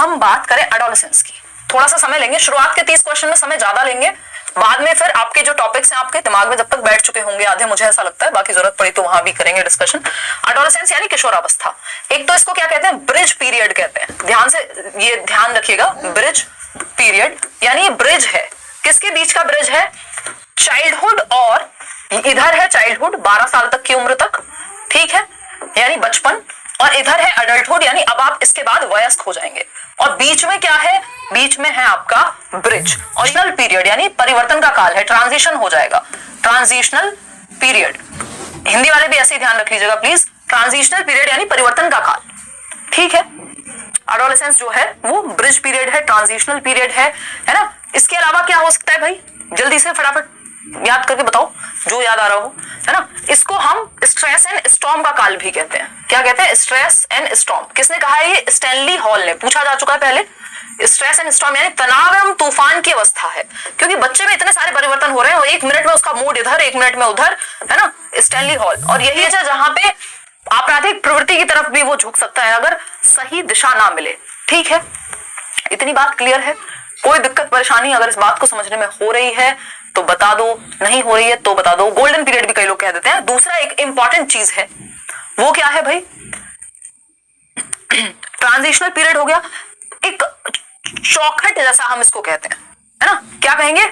हम बात करें एडोलेसेंस की, थोड़ा सा समय लेंगे, शुरुआत के 30 क्वेश्चन में समय ज्यादा लेंगे, बाद में फिर आपके जो टॉपिक्स हैं आपके दिमाग में जब तक बैठ चुके होंगे आधे, मुझे ऐसा लगता है, बाकी जरूरत पड़ी तो वहां भी करेंगे डिस्कशन। एडोलेसेंस यानी किशोरावस्था। एक तो इसको क्या कहते हैं, ब्रिज पीरियड कहते हैं, ध्यान से ये ध्यान रखिएगा, ब्रिज पीरियड यानी ये ब्रिज है, किसके बीच का ब्रिज है, चाइल्डहुड और इधर है चाइल्डहुड 12 साल तक की उम्र तक, ठीक है, यानी बचपन, और इधर है अडल्टहुड यानी अब आप इसके बाद वयस्क हो जाएंगे, और बीच में क्या है, बीच में है आपका ब्रिज, ओरिजिनल पीरियड यानी परिवर्तन का काल है, ट्रांजिशन हो जाएगा, ट्रांजिशनल पीरियड, हिंदी वाले भी ऐसे ही ध्यान रख लीजिएगा प्लीज, ट्रांजिशनल पीरियड यानी परिवर्तन का काल, ठीक है। एडोलेसेंस जो है वो ब्रिज पीरियड है, ट्रांजिशनल पीरियड है ना। इसके अलावा क्या हो सकता है भाई, जल्दी से फटाफट याद करके बताओ जो याद आ रहा हो, है ना। इसको हम स्ट्रेस एंड स्टॉर्म का काल भी कहते हैं, क्या कहते हैं, स्ट्रेस एंड स्टॉर्म। किसने कहा है ये, स्टैनली हॉल ने, पूछा जा चुका है पहले। स्ट्रेस एंड स्टॉर्म यानी तनाव एवं तूफान की अवस्था है, क्योंकि बच्चे में इतने सारे परिवर्तन हो रहे हैं, एक मिनट में उसका मूड इधर, एक मिनट में उधर, है ना, स्टैनली हॉल। और यही है जहां पे आपराधिक प्रवृत्ति की तरफ भी वो झुक सकता है अगर सही दिशा ना मिले, ठीक है। इतनी बात क्लियर है, कोई दिक्कत परेशानी अगर इस बात को समझने में हो रही है तो बता दो, नहीं हो रही है तो बता दो। गोल्डन पीरियड भी कई लोग कह देते हैं। दूसरा एक इंपॉर्टेंट चीज है, वो क्या है भाई, ट्रांजिशनल पीरियड हो गया, एक चौखट जैसा हम इसको कहते हैं, है ना, क्या कहेंगे,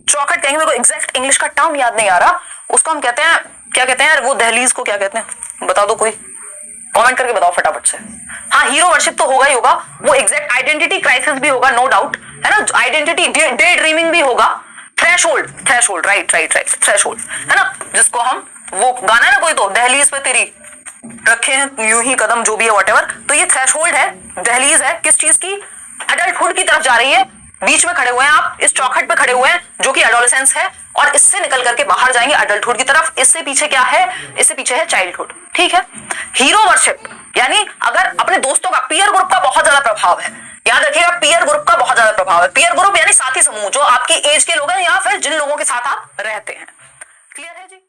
चौखट कहेंगे, मेरे को एग्जैक्ट इंग्लिश का टर्म याद नहीं आ रहा, उसको हम कहते हैं, क्या कहते हैं यार, वो दहलीज को क्या कहते हैं, बता दो, कोई कमेंट करके बताओ फटाफट से। हाँ, हीरो वर्शिप तो होगा ही होगा, वो एग्जैक्ट आइडेंटिटी क्राइसिस भी होगा, नो डाउट, है ना, आइडेंटिटी डे ड्रीमिंग भी होगा, थ्रेशोल्ड राइट, थ्रेशोल्ड, है ना, जिसको हम, वो गाना है ना कोई, तो दहलीज पे तेरी रखे हैं यूं ही कदम, जो भी है व्हाटएवर, तो ये थ्रेशोल्ड है, दहलीज है, किस चीज की, एडल्टहुड की तरफ जा रही है, बीच में खड़े हुए हैं आप, इस चौखट पे खड़े हुए हैं जो कि एडोलेसेंस है, और इससे निकल करके बाहर जाएंगे एडल्टहुड की तरफ। इससे पीछे क्या है, इससे पीछे है चाइल्डहुड, ठीक है। हीरो वर्शिप यानी अगर अपने दोस्तों का, पीयर ग्रुप का बहुत ज्यादा प्रभाव है, याद रखिएगा, पीयर ग्रुप का बहुत ज्यादा प्रभाव है। पीयर ग्रुप यानी साथी समूह, जो आपकी एज के लोग हैं या फिर जिन लोगों के साथ आप रहते हैं, क्लियर है जी।